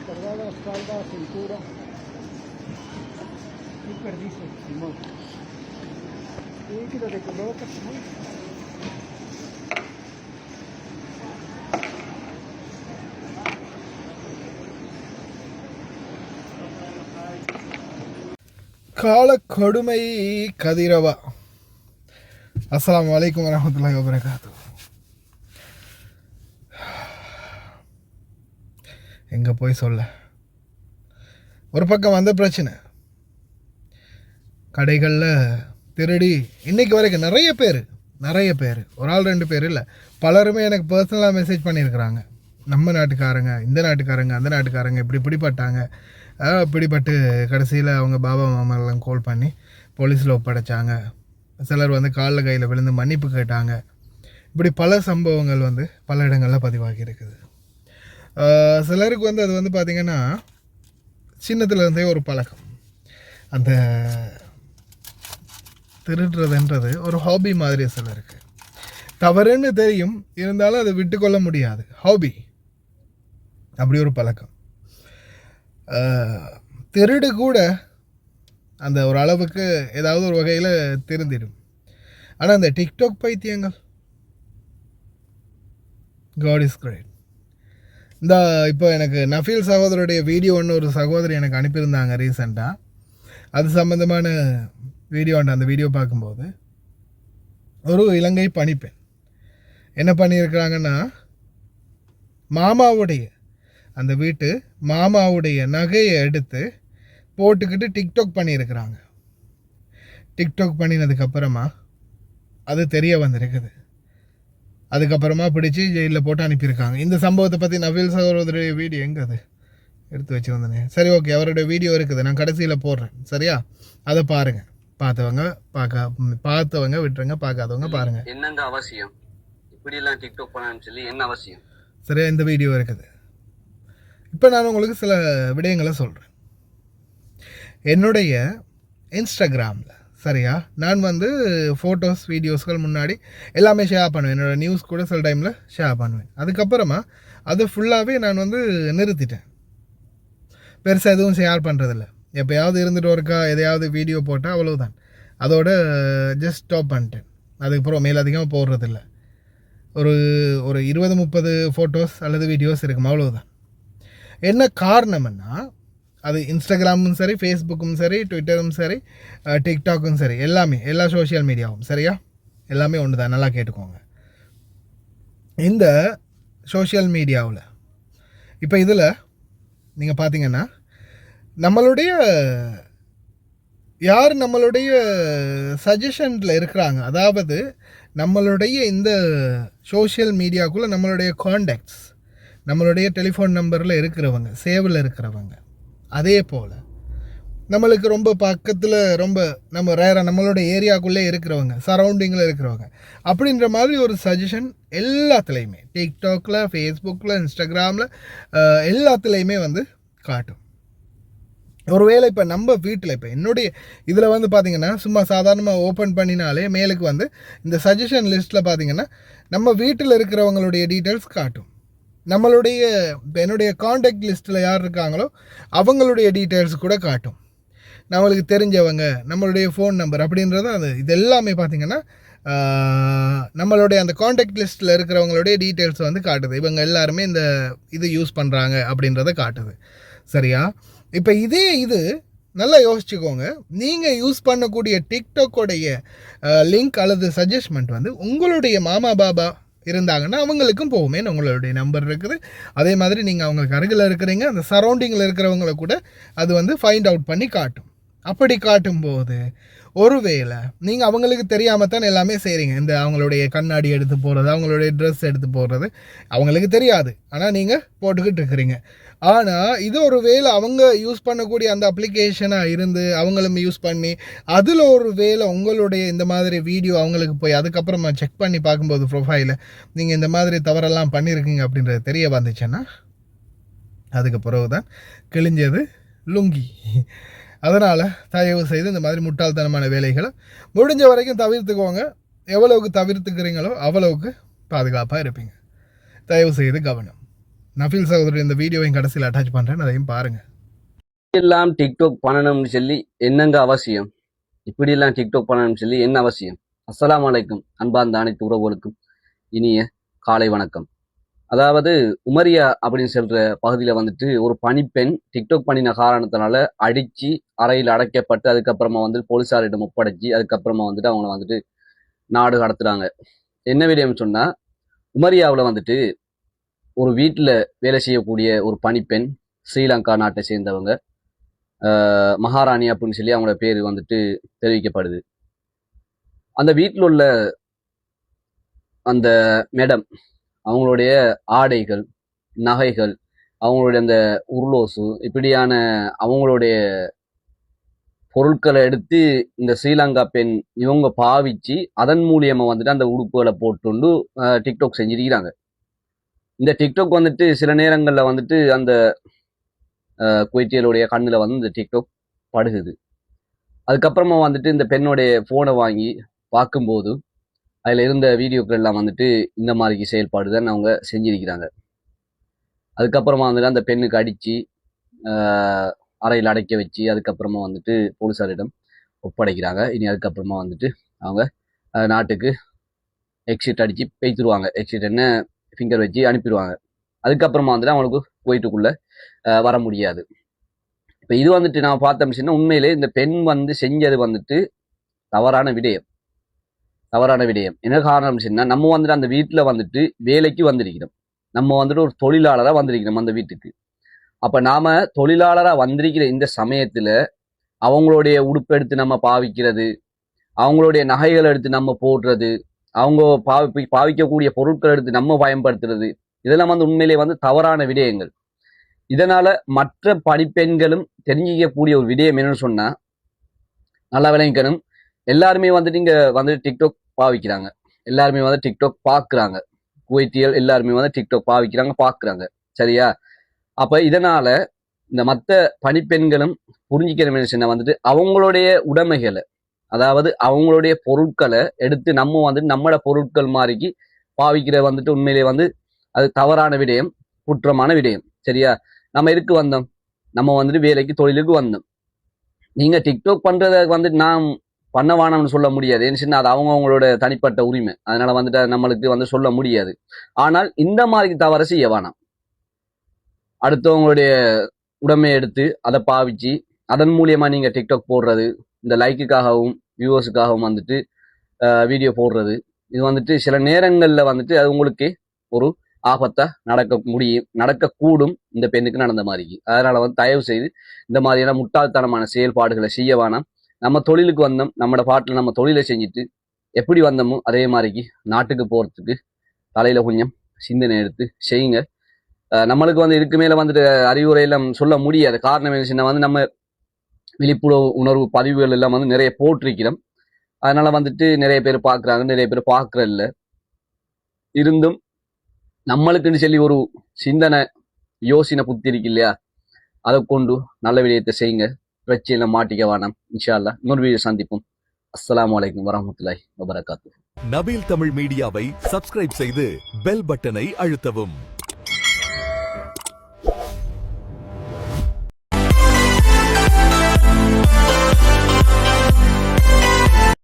Descargado espalda, cintura y perdices, Simón. Y que lo de coloca, Simón. கால கொடுமை கதிரவா. அஸ்ஸலாமு அலைக்கும் வரஹ்மத்துல்லாஹி வபரகாத்துஹு. எங்கே போய் சொல்ல, ஒரு பக்கம் வந்த பிரச்சனை, கடைகளில் திருடி இன்றைக்கி வரைக்கும் நிறைய பேர் ஒரு ஆள் ரெண்டு பேர் இல்லை, பலருமே எனக்கு பர்சனலாக மெசேஜ் பண்ணியிருக்கிறாங்க. நம்ம நாட்டுக்காரங்க, இந்த நாட்டுக்காரங்க, அந்த நாட்டுக்காரங்க இப்படி பிடிப்பட்டாங்க, பிடிப்பட்டு கடைசியில் அவங்க பாபா மாமாலாம் கால் பண்ணி போலீஸில் ஒப்படைச்சாங்க. சிலர் வந்து காலில் கையில் விழுந்து மன்னிப்பு கேட்டாங்க. இப்படி பல சம்பவங்கள் வந்து பல இடங்களில் பதிவாகி இருக்குது. சிலருக்கு வந்து அது வந்து பார்த்திங்கன்னா சின்னத்துலேருந்தே ஒரு பழக்கம். அந்த திருடுறதுன்றது ஒரு ஹாபி மாதிரி சிலருக்கு. தவறுன்னு தெரியும், இருந்தாலும் அதை விட்டுக்கொள்ள முடியாது. ஹாபி, அப்படி ஒரு பழக்கம். திருடு கூட அந்த ஒரு அளவுக்கு ஏதாவது ஒரு வகையில் திருந்திடும். ஆனால் அந்த டிக்டாக் பைத்தியங்கள், காட் இஸ் கிரேட். இந்த இப்போ எனக்கு நஃபீல் சகோதரருடைய வீடியோ ஒன்று ஒரு சகோதரி எனக்கு அனுப்பியிருந்தாங்க ரீசெண்டாக. அது சம்மந்தமான வீடியோ ஒன்று. அந்த வீடியோ பார்க்கும்போது ஒரு இலங்கை பணிப்பெண் என்ன பண்ணியிருக்கிறாங்கன்னா, மாமாவுடைய அந்த வீட்டு மாமாவுடைய நகையை எடுத்து போட்டுக்கிட்டு டிக்டாக் பண்ணியிருக்கிறாங்க. டிக்டாக் பண்ணினதுக்கப்புறமா அது தெரிய வந்திருக்குது. அதுக்கப்புறமா பிடிச்சி ஜெயிலில் போட்டு அனுப்பியிருக்காங்க. இந்த சம்பவத்தை பற்றி நவீல் சகோதரருடைய வீடியோ எங்கே அது எடுத்து வச்சுருந்தேனே. சரி, ஓகே, அவருடைய வீடியோ இருக்குது, நான் கடைசியில் போடுறேன், சரியா? அதை பாருங்கள். பார்த்தவங்க விட்டுருங்க, பார்க்காதவங்க பாருங்கள். என்னங்க அவசியம் இப்படிலாம் டிக்டாக் பண்ணான்னு சொல்லி என்ன அவசியம்? சரியா, இந்த வீடியோ இருக்குது. இப்போ நான் உங்களுக்கு சில விடயங்களை சொல்கிறேன். என்னுடைய இன்ஸ்டாகிராமில் சரியா, நான் வந்து ஃபோட்டோஸ் வீடியோஸ்கள் முன்னாடி எல்லாமே ஷேர் பண்ணுவேன். என்னோடய நியூஸ் கூட சில டைமில் ஷேர் பண்ணுவேன். அதுக்கப்புறமா அதை ஃபுல்லாகவே நான் வந்து நிறுத்திட்டேன். பெருசாக எதுவும் ஷேர் பண்ணுறதில்ல. எப்போயாவது இருந்துட்டு ஒருக்கா எதையாவது வீடியோ போட்டால் அவ்வளவுதான், அதோட ஜஸ்ட் ஸ்டாப் பண்ணிட்டேன். அதுக்கப்புறம் மேலதிகமாக போடுறதில்ல. ஒரு 20-30 ஃபோட்டோஸ் அல்லது வீடியோஸ் இருக்கும், அவ்வளவுதான். என்ன காரணம்னா, அது இன்ஸ்டாகிராமும் சரி, ஃபேஸ்புக்கும் சரி, ட்விட்டரும் சரி, டிக்டாக்கும் சரி, எல்லாமே எல்லா சோஷியல் மீடியாவும் சரியா, எல்லாமே ஒன்று தான். நல்லா கேட்டுக்கோங்க. இந்த சோஷியல் மீடியாவில் இப்போ இதில் நீங்கள் பார்த்தீங்கன்னா நம்மளுடைய சஜஷனில் இருக்கிறாங்க. அதாவது நம்மளுடைய இந்த சோஷியல் மீடியாவுக்குள்ளே நம்மளுடைய கான்டாக்ட்ஸ், நம்மளுடைய டெலிஃபோன் நம்பரில் இருக்கிறவங்க, சேவில் இருக்கிறவங்க, அதே போல் நம்மளுக்கு ரொம்ப பக்கத்தில், ரொம்ப நம்ம ரேராக நம்மளோட ஏரியாவுக்குள்ளே இருக்கிறவங்க, சரௌண்டிங்கில் இருக்கிறவங்க, அப்படின்ற மாதிரி ஒரு சஜஷன் எல்லாத்துலேயுமே, டிக்டாக்கில், ஃபேஸ்புக்கில், இன்ஸ்டாகிராமில், எல்லாத்துலேயுமே வந்து காட்டும். ஒருவேளை இப்போ நம்ம வீட்டில், இப்போ என்னுடைய இதில் வந்து பார்த்திங்கன்னா சும்மா சாதாரணமாக ஓப்பன் பண்ணினாலே மேலுக்கு வந்து இந்த சஜஷன் லிஸ்ட்டில் பார்த்திங்கன்னா நம்ம வீட்டில் இருக்கிறவங்களுடைய டீட்டெயில்ஸ் காட்டும். நம்மளுடைய என்னுடைய காண்டாக்ட் லிஸ்ட்டில் யார் இருக்காங்களோ அவங்களுடைய டீட்டெயில்ஸ் கூட காட்டும். நம்மளுக்கு தெரிஞ்சவங்க, நம்மளுடைய ஃபோன் நம்பர் அப்படின்றது இது எல்லாமே பார்த்திங்கன்னா நம்மளுடைய அந்த காண்டாக்ட் லிஸ்ட்டில் இருக்கிறவங்களுடைய டீட்டெயில்ஸ் வந்து காட்டுது. இவங்க எல்லாருமே இந்த இது யூஸ் பண்ணுறாங்க அப்படின்றத காட்டுது, சரியா? இப்போ இது நல்லா யோசிச்சுக்கோங்க. நீங்கள் யூஸ் பண்ணக்கூடிய டிக்டாக்கோடைய லிங்க் அல்லது சஜஸ்ட்மெண்ட் வந்து உங்களுடைய மாமா பாபா இருந்தாங்கன்னா அவங்களுக்கும் போகுமே. உங்களுடைய நம்பர் இருக்குது, அதே மாதிரி நீங்கள் அவங்களுக்கு அருகில் இருக்கிறீங்க, அந்த சரௌண்டிங்கில் இருக்கிறவங்கள கூட அது வந்து ஃபைண்ட் அவுட் பண்ணி காட்டும். அப்படி காட்டும்போது ஒருவேளை நீங்கள் அவங்களுக்கு தெரியாமல் தான் எல்லாமே செய்கிறீங்க. இந்த அவங்களுடைய கண்ணாடி எடுத்து போடுறது, அவங்களுடைய ட்ரெஸ் எடுத்து போடுறது அவங்களுக்கு தெரியாது, ஆனால் நீங்கள் போட்டுக்கிட்டு இருக்கிறீங்க. ஆனால் இது ஒரு வேளை அவங்க யூஸ் பண்ணக்கூடிய அந்த அப்ளிகேஷனாக இருந்து அவங்களும் யூஸ் பண்ணி அதில் ஒரு வேளை உங்களுடைய இந்த மாதிரி வீடியோ அவங்களுக்கு போய் அதுக்கப்புறமா செக் பண்ணி பார்க்கும்போது ப்ரொஃபைலை நீங்கள் இந்த மாதிரி தவறெல்லாம் பண்ணியிருக்கீங்க அப்படின்றது தெரிய வந்துச்சுன்னா அதுக்கு பிறகு தான் கிழிஞ்சது லுங்கி. அதனால் தயவு செய்து இந்த மாதிரி முட்டாள்தனமான வேலைகளை முடிஞ்ச வரைக்கும் தவிர்த்துக்கோங்க. எவ்வளவுக்கு தவிர்த்துக்கிறீங்களோ அவ்வளவுக்கு பாதுகாப்பாக இருப்பீங்க. தயவு செய்து கவனம். நஃபீல் சகோதரி இந்த வீடியோவையும் கடைசியில் அட்டாச் பண்ணுறேன், அதையும் பாருங்கள். எல்லாம் டிக்டாக் பண்ணணும்னு சொல்லி என்னங்க அவசியம்? இப்படி எல்லாம் டிக்டாக் பண்ணணும்னு சொல்லி என்ன அவசியம்? அஸ்ஸலாமு அலைக்கும் அன்பார்ந்த அனைத்து உறவுகளுக்கும் இனிய காலை வணக்கம். அதாவது உமரியா அப்படின்னு சொல்ற பகுதியில வந்துட்டு ஒரு பணிப்பெண் டிக்டாக் பண்ணின காரணத்தினால அடிச்சு அறையில் அடைக்கப்பட்டு அதுக்கப்புறமா வந்து போலீசாரிடம் ஒப்படைச்சு அதுக்கப்புறமா வந்துட்டு அவங்கள வந்துட்டு நாடு கடத்துறாங்க. என்ன விடயம் சொன்னா, உமரியாவில் வந்துட்டு ஒரு வீட்டில் வேலை செய்யக்கூடிய ஒரு பணிப்பெண், ஸ்ரீலங்கா நாட்டை சேர்ந்தவங்க, மகாராணி அப்படின்னு சொல்லி அவங்களோட பேர் வந்துட்டு தெரிவிக்கப்படுது. அந்த வீட்டில் உள்ள அந்த மேடம் அவங்களுடைய ஆடைகள், நகைகள், அவங்களுடைய அந்த உருளோசு இப்படியான அவங்களுடைய பொருட்களை எடுத்து இந்த ஸ்ரீலங்கா பெண் இவங்க பாவிச்சு அதன் மூலியமா வந்துட்டு அந்த உடுப்புகளை போட்டுண்டு டிக்டாக் செஞ்சிருக்கிறாங்க. இந்த டிக்டாக் வந்துட்டு சில நேரங்களில் வந்துட்டு அந்த குவைத்தியலுடைய கண்ணில் வந்து இந்த டிக்டாக் படுகுது. அதுக்கப்புறமா வந்துட்டு இந்த பெண்ணுடைய ஃபோனை வாங்கி பார்க்கும்போது அதில் இருந்த வீடியோக்கள் எல்லாம் வந்துட்டு இந்த மாதிரி செயல்பாடு தான் அவங்க செஞ்சிருக்கிறாங்க. அதுக்கப்புறமா வந்துட்டு அந்த பெண்ணுக்கு அடித்து அறையில் அடைக்க வச்சு அதுக்கப்புறமா வந்துட்டு போலீஸாரிடம் ஒப்படைக்கிறாங்க. இனி அதுக்கப்புறமா வந்துட்டு அவங்க நாட்டுக்கு எக்ஸிட் அடித்து பேய்த்துருவாங்க. எக்ஸிட் என்ன ஃபிங்கர் வச்சு அனுப்பிடுவாங்க. அதுக்கப்புறமா வந்துட்டு அவங்களுக்கு குவைட்டுக்குள்ளே வர முடியாது. இப்போ இது வந்துட்டு நான் பார்த்தோம்னா உண்மையிலே இந்த பெண் வந்து செஞ்சது வந்துட்டு தவறான விடயம். என்ன காரணம் சொன்னா, நம்ம வந்துட்டு அந்த வீட்டில் வந்துட்டு வேலைக்கு வந்திருக்கிறோம். நம்ம வந்துட்டு ஒரு தொழிலாளராக வந்திருக்கிறோம் அந்த வீட்டுக்கு. அப்போ நாம தொழிலாளராக வந்திருக்கிற இந்த சமயத்தில் அவங்களுடைய உடுப்பு எடுத்து நம்ம பாவிக்கிறது, அவங்களுடைய நகைகளை எடுத்து நம்ம போடுறது, அவங்க பாவிக்கக்கூடிய பொருட்கள் எடுத்து நம்ம பயன்படுத்துறது, இதெல்லாம் வந்து உண்மையிலே வந்து தவறான விடயங்கள். இதனால மற்ற பணிப்பெண்களும் தெரிஞ்சிக்கக்கூடிய ஒரு விடயம் என்னன்னு சொன்னா, நல்லா விளங்கிக்கணும். எல்லாருமே வந்துட்டு இங்க வந்துட்டு டிக்டாக் பாவிக்கிறாங்க, எல்லாருமே வந்து டிக்டாக் பார்க்குறாங்க. குவைத்தியல் எல்லாருமே வந்து டிக்டாக் பாவிக்கிறாங்க, பார்க்குறாங்க. சரியா? அப்ப இதனால இந்த மற்ற பணிப்பெண்களும் புரிஞ்சிக்கிற என்ன வந்துட்டு அவங்களுடைய உடைமைகளை, அதாவது அவங்களுடைய பொருட்களை எடுத்து நம்ம வந்துட்டு நம்மளோட பொருட்கள் மாதிரிக்கு பாவிக்கிற வந்துட்டு உண்மையிலே வந்து அது தவறான விடயம், குற்றமான விடயம். சரியா? நம்ம எதுக்கு வந்தோம்? நம்ம வந்துட்டு வேலைக்கு தொழிலுக்கு வந்தோம். நீங்க டிக்டாக் பண்றத வந்துட்டு நான் பண்ண வேணாம்னு சொல்ல முடியாது. ஏன்னு அது அவங்களோட தனிப்பட்ட உரிமை. அதனால வந்துட்டு நம்மளுக்கு வந்து சொல்ல முடியாது. ஆனால் இந்த மாதிரி தவறு செய்ய வேணாம். அடுத்தவங்களுடைய உடைமையை எடுத்து அதை பாவிச்சு அதன் மூலியமா நீங்க டிக்டாக் போடுறது, இந்த லைக்குக்காகவும் வியூவர்ஸுக்காகவும் வந்துட்டு வீடியோ போடுறது, இது வந்துட்டு சில நேரங்கள்ல வந்துட்டு அது உங்களுக்கு ஒரு ஆபத்தா நடக்கக்கூடும். இந்த பெண்ணுக்கு நடந்த மாதிரி. அதனால வந்து தயவு செய்து இந்த மாதிரியான முட்டாள்தனமான செயல்பாடுகளை செய்ய வேணாம். நம்ம தொழிலுக்கு வந்தோம், நம்மளோட பாட்டில் நம்ம தொழிலை செஞ்சுட்டு எப்படி வந்தோமோ அதே மாதிரிக்கு நாட்டுக்கு போறதுக்கு தலையில கொஞ்சம் சிந்தனை எடுத்து செய்யுங்க. நம்மளுக்கு வந்து இதுக்கு மேல வந்துட்டு அறிவுரையெல்லாம் சொல்ல முடியாது. காரணம் என்ன வந்து நம்ம விழிப்புணர்வு உணர்வு பதிவுகள் எல்லாம் வந்து நிறைய போட்டிருக்கிறோம். அதனால வந்துட்டு நிறைய பேர் பார்க்குறாங்க, நிறைய பேர் பார்க்கறதில்ல. இருந்தும் நம்மளுக்குன்னு சொல்லி ஒரு சிந்தனை யோசனை புத்தி இருக்கு இல்லையா, அதை கொண்டு நல்ல விடயத்தை செய்யுங்க. பிரச்சனையில மாட்டிக்க வேணாம். இன்ஷா அல்லாஹ் இன்னொரு வீடியோ சந்திப்போம். அஸ்ஸலாமு அலைக்கும் வரஹ்மத்துல்லாஹி வபரகாத்துஹு. நபீல் தமிழ் மீடியாவை சப்ஸ்கிரைப் செய்து பெல் பட்டனை அழுத்தவும்.